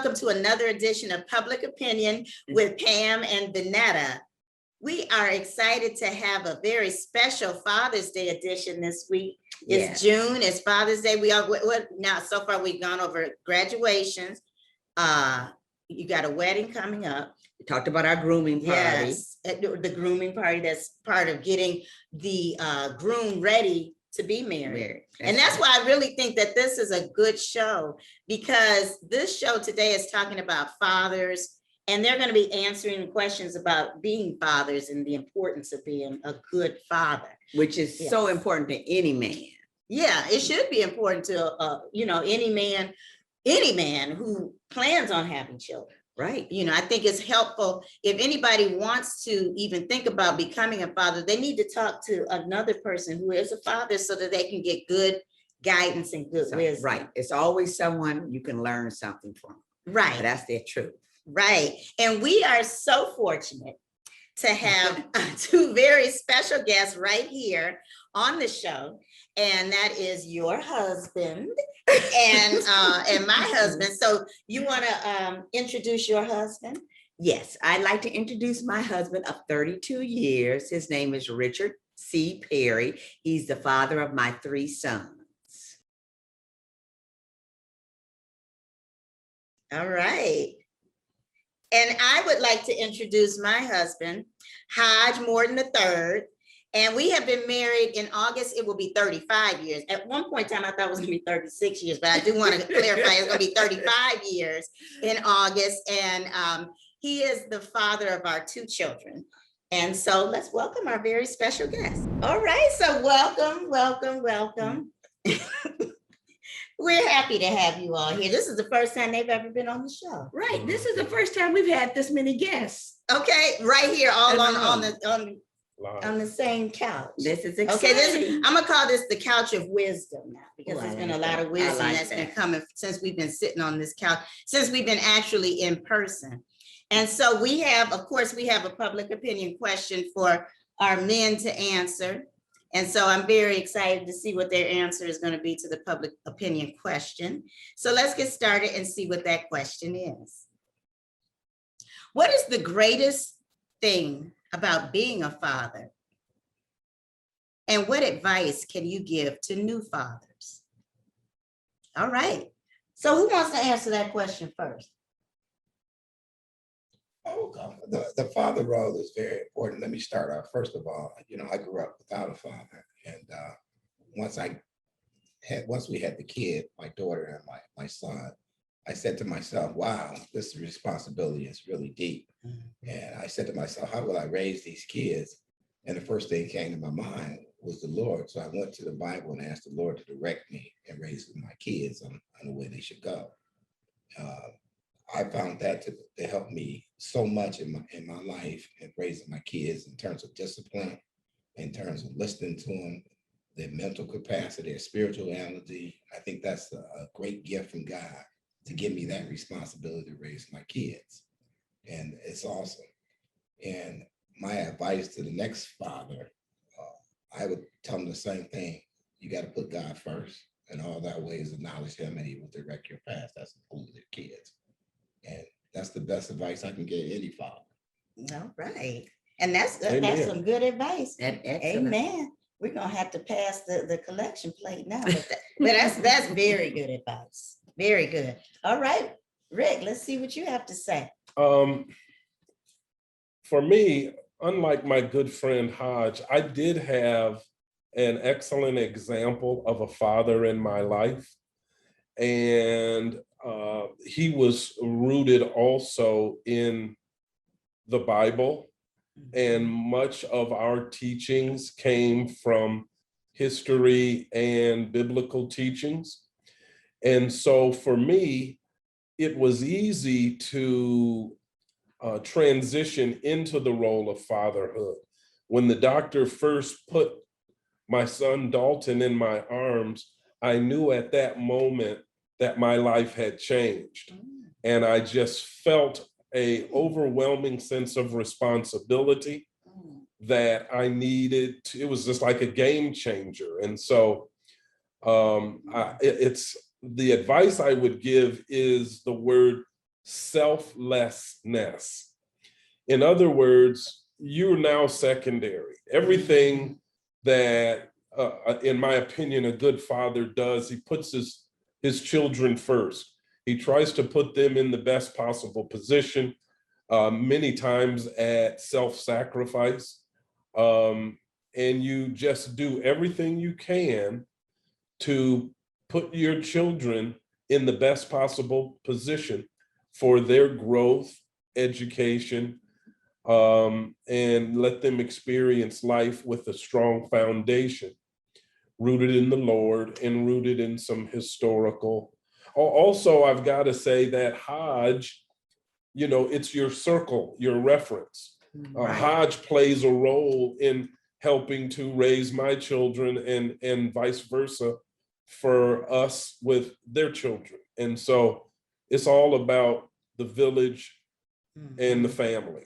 welcome to another edition of Public Opinion with Pam and Vanetta. We are excited to have a very special Father's Day edition this week. It's June, it's Father's Day. We are, now so far we've gone over graduations. You got a wedding coming up. We talked about our grooming party. Yes, the grooming party, that's part of getting the groom ready to be married. And that's why I really think that this is a good show, because this show today is talking about fathers, and they're going to be answering questions about being fathers and the importance of being a good father. Which is so important to any man. Yeah, it should be important to, any man who plans on having children. Right. I think it's helpful if anybody wants to even think about becoming a father, they need to talk to another person who is a father so that they can get good guidance and good wisdom. Right. It's always someone you can learn something from. Right. But that's their truth. Right. And we are so fortunate to have two very special guests right here on the show. And that is your husband and my husband. So you want to introduce your husband? Yes, I'd like to introduce my husband of 32 years. His name is Richard C. Perry. He's the father of my 3 sons. All right. And I would like to introduce my husband, Hodge Morton III. And we have been married in August. It will be 35 years. At one point in time, I thought it was going to be 36 years, but I do want to clarify it's going to be 35 years in August. And he is the father of our 2 children. And so let's welcome our very special guest. All right. So welcome. We're happy to have you all here. This is the first time they've ever been on the show. Right. This is the first time we've had this many guests. Okay. Right here, all on the same couch. This is exciting. Okay, I'm gonna call this the couch of wisdom now, because there's been a lot of wisdom that's been coming since we've been sitting on this couch, since we've been actually in person. And so we have a public opinion question for our men to answer. And so I'm very excited to see what their answer is going to be to the public opinion question. So let's get started and see what that question is. What is the greatest thing about being a father? And what advice can you give to new fathers? All right. So who wants to answer that question first? Oh, God. The father role is very important. Let me start off. First of all, I grew up without a father. And once we had the kid, my daughter and my son, I said to myself, wow, this responsibility is really deep. And I said to myself, how will I raise these kids? And the first thing that came to my mind was the Lord. So I went to the Bible and asked the Lord to direct me and raise my kids on the way they should go. I found that to help me so much in my life and raising my kids in terms of discipline, in terms of listening to them, their mental capacity, their spirituality. I think that's a great gift from God to give me that responsibility to raise my kids. And it's awesome. And my advice to the next father, I would tell him the same thing. You got to put God first, and all that way is acknowledge him, and he will direct your path. That's including the kids. And that's the best advice I can give any father. All right. And that's some good advice. Amen. We're going to have to pass the collection plate now. But that's very good advice. Very good. All right, Rick, let's see what you have to say. For me, unlike my good friend Hodge, I did have an excellent example of a father in my life. And he was rooted also in the Bible. And much of our teachings came from history and biblical teachings. And so for me, it was easy to transition into the role of fatherhood. When the doctor first put my son Dalton in my arms, I knew at that moment that my life had changed. And I just felt an overwhelming sense of responsibility that I needed to, it was just like a game changer. And so it's the advice I would give is the word selflessness. In other words, you're now secondary. Everything that, in my opinion, a good father does, he puts his children first. He tries to put them in the best possible position, many times at self-sacrifice. And you just do everything you can to put your children in the best possible position for their growth, education, and let them experience life with a strong foundation, rooted in the Lord and rooted in some historical. Also, I've got to say that Hodge, it's your circle, your reference. Hodge plays a role in helping to raise my children and vice versa for us with their children. And so it's all about the village and the family.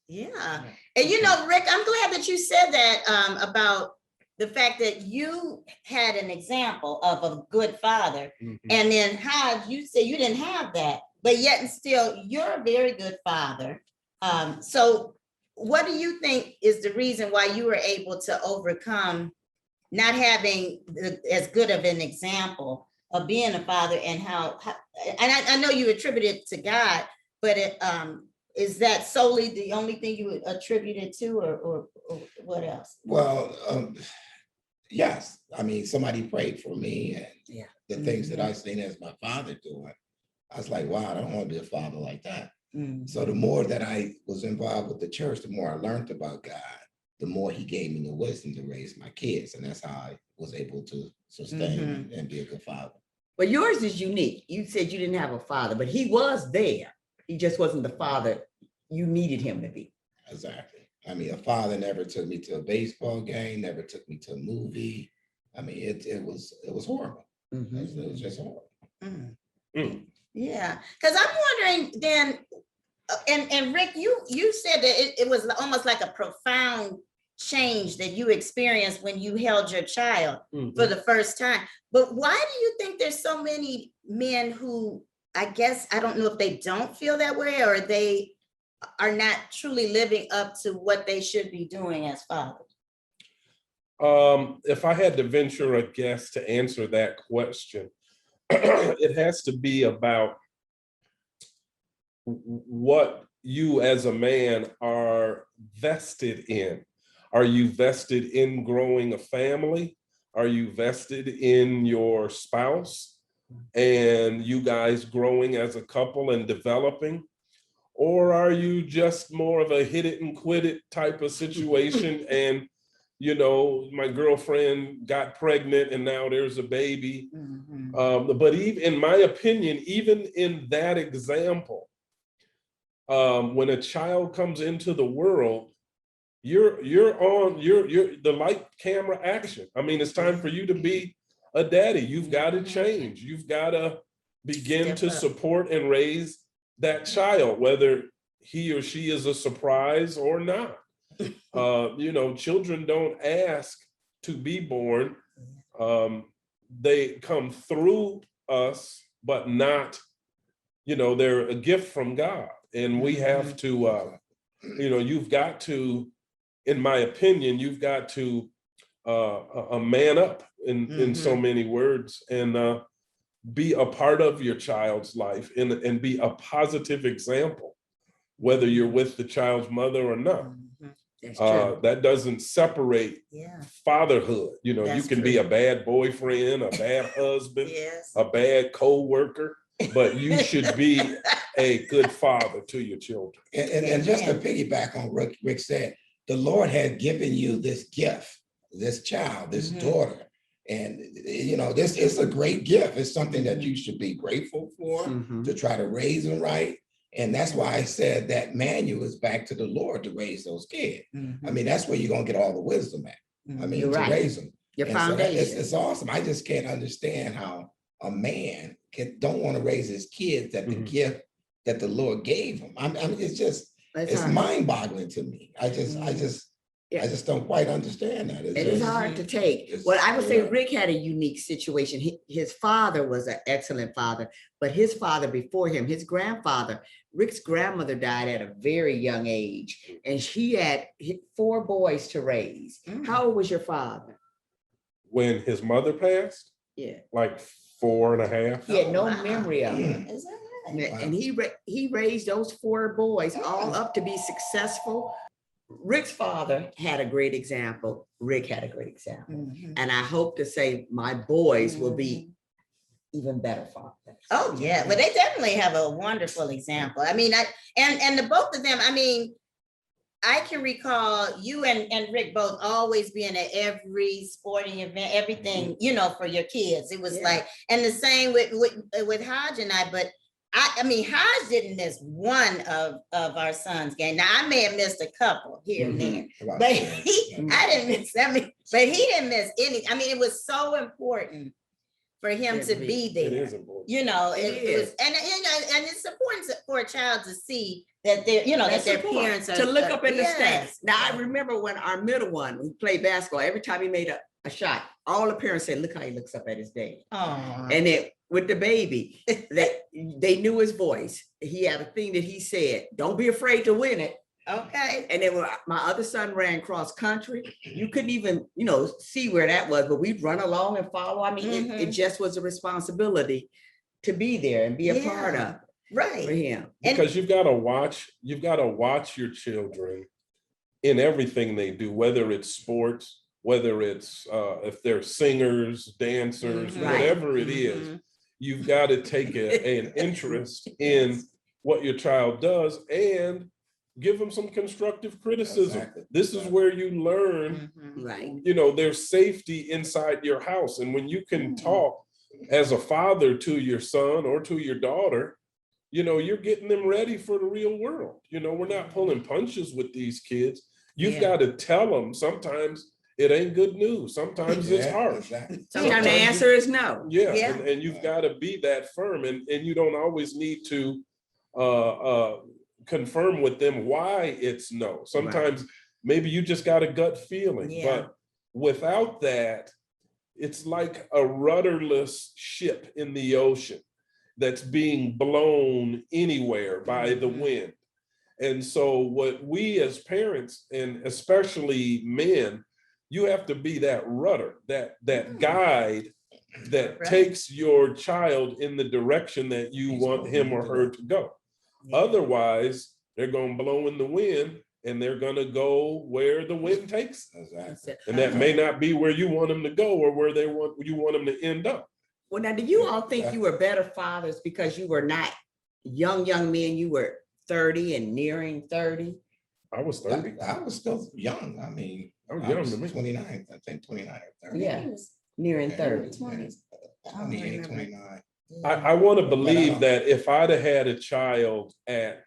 Yeah. And Rick, I'm glad that you said that about the fact that you had an example of a good father. And then Hodge, you said you didn't have that, but yet and still you're a very good father. So what do you think is the reason why you were able to overcome not having as good of an example of being a father, and how and I know you attribute it to God, but is that solely the only thing you would attribute it to, or what else? Well, yes. I mean, somebody prayed for me, and the things that I seen as my father doing, I was like, wow, I don't want to be a father like that. So the more that I was involved with the church, the more I learned about God, the more he gave me the wisdom to raise my kids. And that's how I was able to sustain and be a good father. But yours is unique. You said you didn't have a father, but he was there. He just wasn't the father you needed him to be. Exactly. I mean, a father never took me to a baseball game, never took me to a movie. I mean, it was horrible. It was just horrible. Yeah, because I'm wondering then, and Rick, you said that it was almost like a profound change that you experienced when you held your child for the first time. But why do you think there's so many men who, I guess, I don't know if they don't feel that way, or they are not truly living up to what they should be doing as fathers? If I had to venture a guess to answer that question, it has to be about what you as a man are vested in. Are you vested in growing a family? Are you vested in your spouse and you guys growing as a couple and developing? Or are you just more of a hit it and quit it type of situation? And my girlfriend got pregnant and now there's a baby. But even in my opinion, even in that example, when a child comes into the world, you're on the light, camera, action. I mean, it's time for you to be a daddy. You've got to change. You've got to begin to support and raise that child, whether he or she is a surprise or not. Children don't ask to be born. They come through us, but not, they're a gift from God. And we have to, you've got to, in my opinion, you've got to a man up in so many words, and be a part of your child's life and be a positive example, whether you're with the child's mother or not. That doesn't separate fatherhood. You can be a bad boyfriend, a bad husband, a bad co-worker, but you should be a good father to your children. And just to piggyback on what Rick said, the Lord had given you this gift, this child, this daughter. And, this is a great gift. It's something that you should be grateful for, to try to raise them right. And that's why I said that manual is back to the Lord to raise those kids. I mean, that's where you're going to get all the wisdom at. I mean, to raise them. Your and foundation. So it's awesome. I just can't understand how a man don't want to raise his kids that the gift that the Lord gave him. I mean, it's just, it's mind boggling to me. I just, I just don't quite understand that. It is hard to take. It's- Well, I would say yeah. Rick had a unique situation. His father was an excellent father, but his father before him, his grandfather, Rick's grandmother died at a very young age, and she had 4 boys to raise. Mm. How old was your father? When his mother passed, Yeah, like 4.5. he had no wow. memory of it. Is that And right? and he raised those 4 boys all up to be successful. Rick's father had a great example. Rick had a great example. Mhm. And I hope to say my boys will be even better fathers. Oh, yeah, but they definitely have a wonderful example. I mean, and the both of them, I mean, I can recall you and Rick both always being at every sporting event, everything, you know, for your kids. It was Yeah. like, and the same with Hodge and I, but I mean, Hodge didn't miss one of our son's game. Now, I may have missed a couple here and there, About but that. I didn't miss, I mean, but he didn't miss any. I mean, it was so important for him It to is. be It there. is important. You know, It it was, is. and it's important for a child to see that they're, you know, that That's their important. parents are To look up in the yes. stands. Now, I remember when our middle one, who played basketball, every time he made a shot, all the parents said, look how he looks up at his dad. Aw. And then with the baby, they knew his voice. He had a thing that he said, don't be afraid to win it. Okay. And then when my other son ran cross country, you couldn't even, you know, see where that was, but we'd run along and follow. I mean, it just was a responsibility to be there and be a part Yeah. of for Right. him. And- Because you've got to watch your children in everything they do, whether it's sports, whether it's if they're singers, dancers, Mhm. Right. whatever it is, Mhm. you've got to take an interest in what your child does and give them some constructive criticism. Exactly. This is where you learn, Mhm. Right. you know, there's safety inside your house. And when you can talk as a father to your son or to your daughter, you know, you're getting them ready for the real world. You know, we're not pulling punches with these kids. You've Yeah. got to tell them sometimes it ain't good news. Sometimes it's Yeah, harsh. exactly. Sometimes the answer is no. Yeah, Yeah. and you've got to be that firm, and you don't always need to confirm with them why it's no. Sometimes maybe you just got a gut feeling, Yeah. but without that, it's like a rudderless ship in the ocean that's being blown anywhere by the wind. And so what we as parents, and especially men, you have to be that rudder, that guide that Right. takes your child in the direction that you want him or her to go. Yeah. Otherwise, they're going to blow in the wind and they're going to go where the wind takes them. Exactly. And that may not be where you want them to go or where you want them to end up. Well, now, do you all think you were better fathers because you were not young men? You were 30 and nearing 30. I was 30. I was still young. I mean, I was young to me. 29, I think 29 or 30. Yeah, nearing 30. 28, 29. I want to believe that if I'd have had a child at,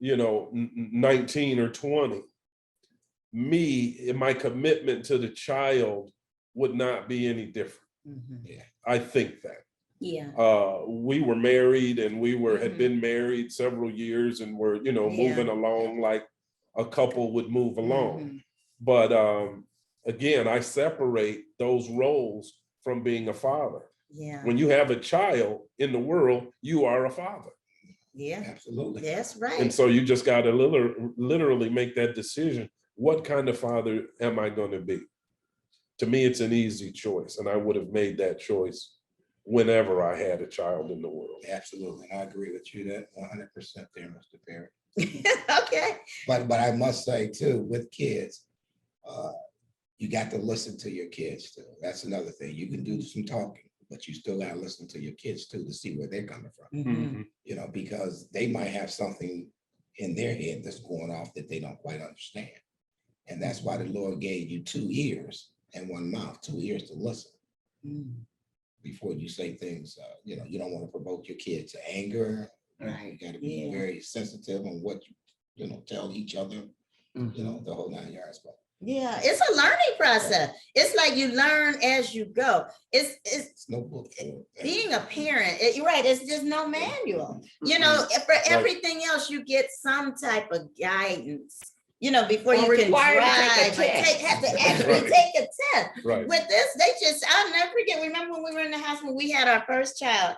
19 or 20, my commitment to the child would not be any different. Mhm. I think that. Yeah. We were married and had been married several years and were, moving along like a couple would move along. Mhm. But again, I separate those roles from being a father. Yeah. When you have a child in the world, you are a father. Yeah. Absolutely. That's right. And so you just got to literally make that decision. What kind of father am I going to be? To me, it's an easy choice. And I would have made that choice whenever I had a child in the world. Absolutely. And I agree with you that 100% there, Mr. Perry. Okay. But I must say too, with kids, you got to listen to your kids too. That's another thing. You can do some talking, but you still got to listen to your kids too to see where they're coming from. Mhm. Because they might have something in their head that's going off that they don't quite understand. And that's why the Lord gave you 2 ears and 1 mouth, 2 ears to listen Mhm. before you say things. You don't want to provoke your kids to anger. Right. You got to be Yeah. very sensitive on what you tell each other. Mhm. The whole 9 yards. But Yeah, it's a learning process. It's like you learn as you go. It's it's no book for it. being a parent. You're right. It's just no manual. For everything else, you get some type of guidance you know, before Or you can required to take a drive, like, test. have to actually Right. take a test. Right. With this, I'll never forget, remember when we were in the house when we had our first child,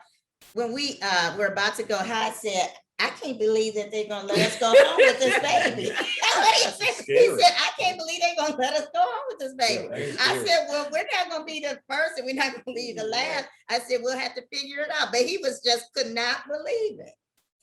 when we were about to go, Hod said, I can't believe that they're gonna let us go home with this baby. That's what he said. He Scary. said, I can't believe they're gonna let us go home with this baby. Yeah, that's I scary. said, well, we're not gonna be the first and we're not gonna be the last. I said, we'll have to figure it out. But he was just could not believe it.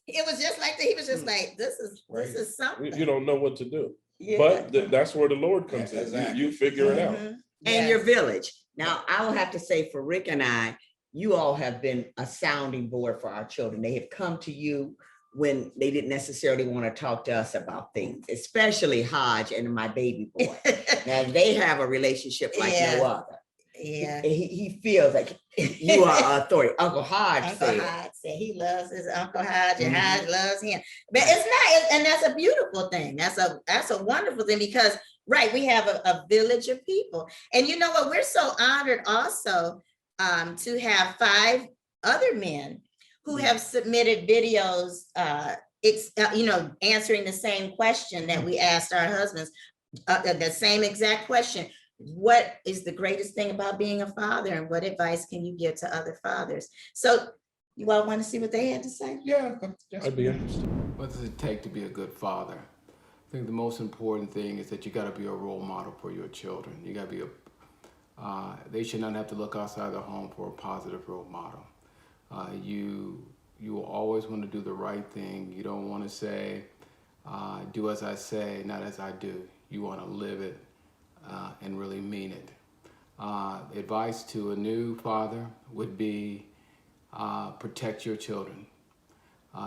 It was just like that. He was just like, this is something. You don't know what to do. Yeah. But that's where the Lord comes in. Exactly. You figure it out. Mhm. And your Yes. village. Now, I will have to say for Rick and I, you all have been a sounding board for our children. They have come to you when they didn't necessarily want to talk to us about things, especially Hodge and my baby boy. Now, they have a relationship like Yeah. no other. Yeah. He feels like you are authority. Uncle Hodge Uncle said. Hodge said he loves his Uncle Hodge and Mhm. Hodge loves him. But it's not, and that's a beautiful thing. That's a wonderful thing because, right, we have a village of people. And you know what? We're so honored also to have 5 other men who have submitted videos, answering the same question that we asked our husbands, the same exact question. What is the greatest thing about being a father, and what advice can you give to other fathers? So you all want to see what they had to say? Yeah. I'd be interested. What does it take to be a good father? I think the most important thing is that you got to be a role model for your children. You got to be they should not have to look outside the home for a positive role model. You will always want to do the right thing. You don't want to say, do as I say, not as I do. You want to live it and really mean it. Advice to a new father would be protect your children.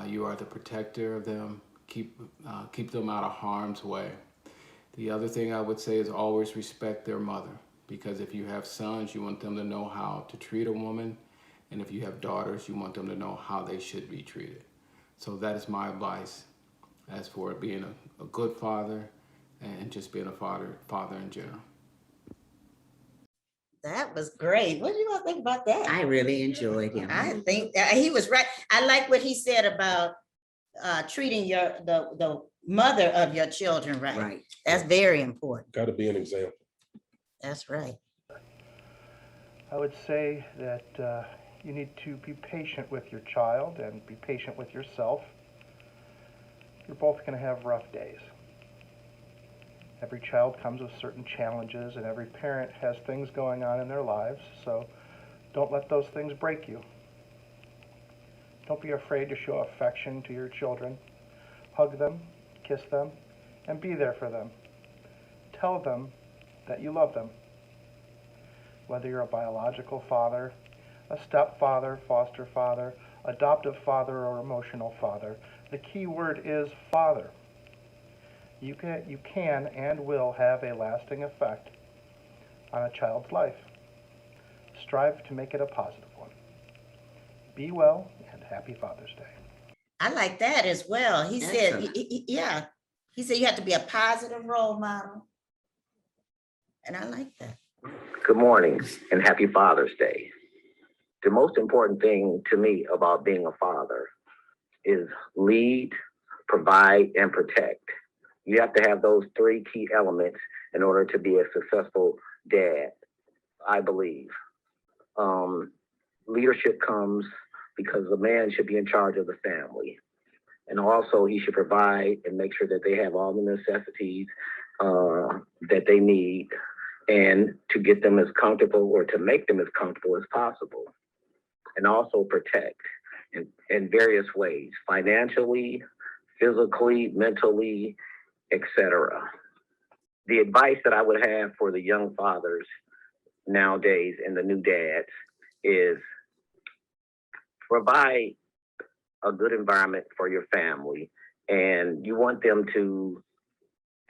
You are the protector of them. Keep them out of harm's way. The other thing I would say is always respect their mother, because if you have sons, you want them to know how to treat a woman, and if you have daughters, you want them to know how they should be treated. So that is my advice as for being a good father and just being a father in general. That was great. What do you all think about that? I really enjoyed him. I think he was right. I like what he said about treating the mother of your children right. Right. That's very important. Got to be an example. That's right. I would say that you need to be patient with your child and be patient with yourself. You're both going to have rough days. Every child comes with certain challenges, and every parent has things going on in their lives, so don't let those things break you. Don't be afraid to show affection to your children. Hug them, kiss them, and be there for them. Tell them that you love them. Whether you're a biological father, a stepfather, foster father, adoptive father, or emotional father, the key word is father. You can and will have a lasting effect on a child's life. Strive to make it a positive one. Be well, and happy Father's Day. I like that as well. He said, Excellent. yeah. He said you have to be a positive role model. And I like that. Good morning and happy Father's Day. The most important thing to me about being a father is lead, provide, and protect. You have to have those 3 key elements in order to be a successful dad, I believe. Leadership comes because the man should be in charge of the family. And also he should provide and make sure that they have all the necessities that they need, and to get them as comfortable or to make them as comfortable as possible. And also protect in various ways, financially, physically, mentally, etc. The advice that I would have for the young fathers nowadays and the new dads is provide a good environment for your family, and you want them to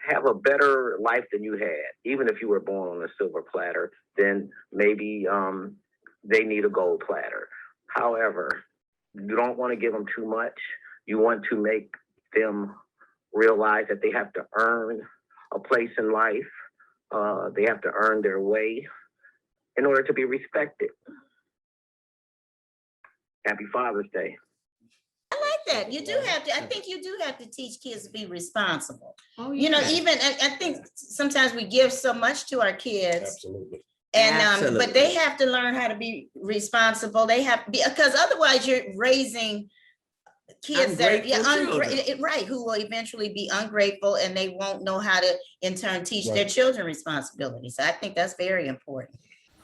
have a better life than you had. Even if you were born on a silver platter, then maybe they need a gold platter. However, you don't want to give them too much. You want to make them realize that they have to earn a place in life. They have to earn their way in order to be respected. Happy Father's Day. I like that. You do have to, I think you do have to teach kids to be responsible. Oh, You know, yeah. even, I think sometimes we give so much to our kids. Absolutely. And, but they have to learn how to be responsible. They have, because otherwise you're raising kids that are right, who will eventually be ungrateful and they won't know how to in turn teach their children responsibilities. I think that's very important.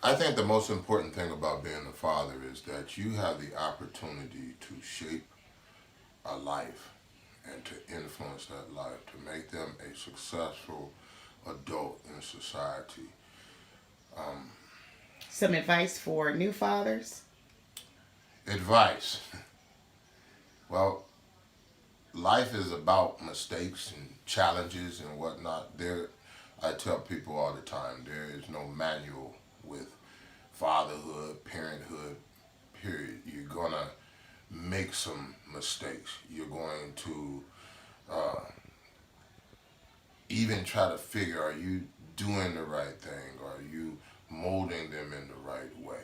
I think the most important thing about being a father is that you have the opportunity to shape a life and to influence that life, to make them a successful adult in society. Some advice for new fathers? Advice. Well, life is about mistakes and challenges and whatnot. I tell people all the time, there is no manual with fatherhood, parenthood, period. You're gonna make some mistakes. You're going to even try to figure, are you doing the right thing? Are you molding them in the right way?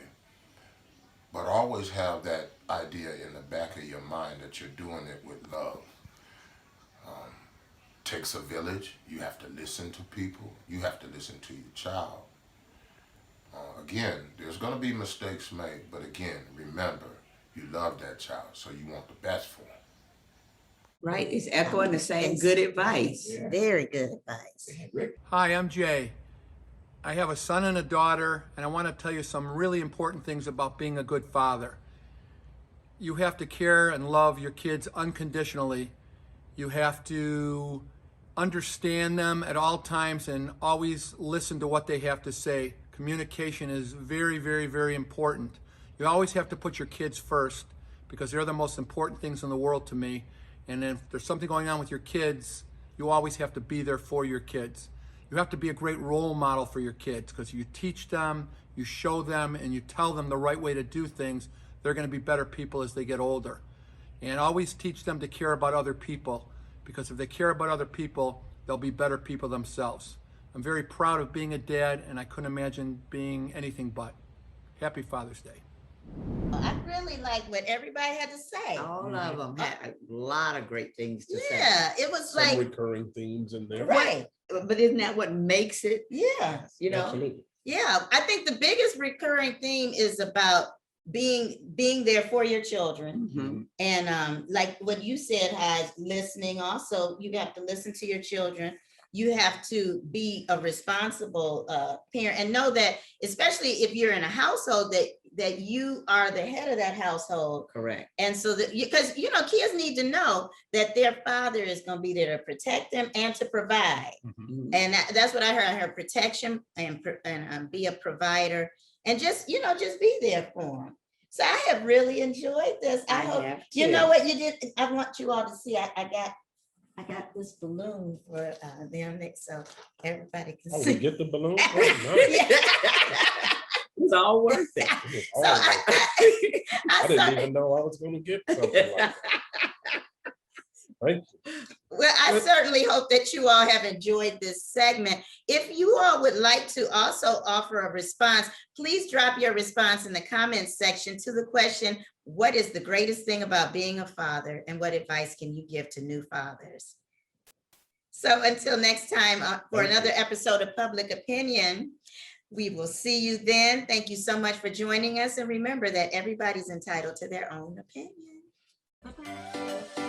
But always have that idea in the back of your mind that you're doing it with love. Takes a village. You have to listen to people. You have to listen to your child. Again, there's going to be mistakes made, but again, remember, you love that child, so you want the best for them. Right, it's echoing the same good advice. Yeah. Very good advice. Rick, Hi, I'm Jay. I have a son and a daughter, and I want to tell you some really important things about being a good father. You have to care and love your kids unconditionally. You have to understand them at all times and always listen to what they have to say. Communication is very, very, very important. You always have to put your kids first because they're the most important things in the world to me. And if there's something going on with your kids, you always have to be there for your kids. You have to be a great role model for your kids because you teach them, you show them, and you tell them the right way to do things. They're going to be better people as they get older. And always teach them to care about other people because if they care about other people, they'll be better people themselves. I'm very proud of being a dad, and I couldn't imagine being anything but. Happy Father's Day. I really like what everybody had to say. All of them had a lot of great things to say. Yeah, it was Some like, recurring themes in there. right. But isn't that what makes it, Yeah. you know? Absolutely. Yeah, I think the biggest recurring theme is about being there for your children. Mhm. And like what you said, has listening. Also, you have to listen to your children. You have to be a responsible parent and know that, especially if you're in a household, that you are the head of that household. Correct. And so that, because kids need to know that their father is going to be there to protect them and to provide. Mhm. And that's what I heard. I heard protection and be a provider and just be there for them. So I have really enjoyed this. I hope you know what you did. I want you all to see. I got this balloon for them next, so everybody can Oh, we see. get the balloon? Oh, nice. It's all worth it. It was So all right. I didn't started- even know I was going to get something like that. Thank you. Well, I certainly hope that you all have enjoyed this segment. If you all would like to also offer a response, please drop your response in the comments section to the question, what is the greatest thing about being a father and what advice can you give to new fathers? So until next time for another episode of Public Opinion, we will see you then. Thank you so much for joining us. And remember that everybody's entitled to their own opinion. Bye-bye.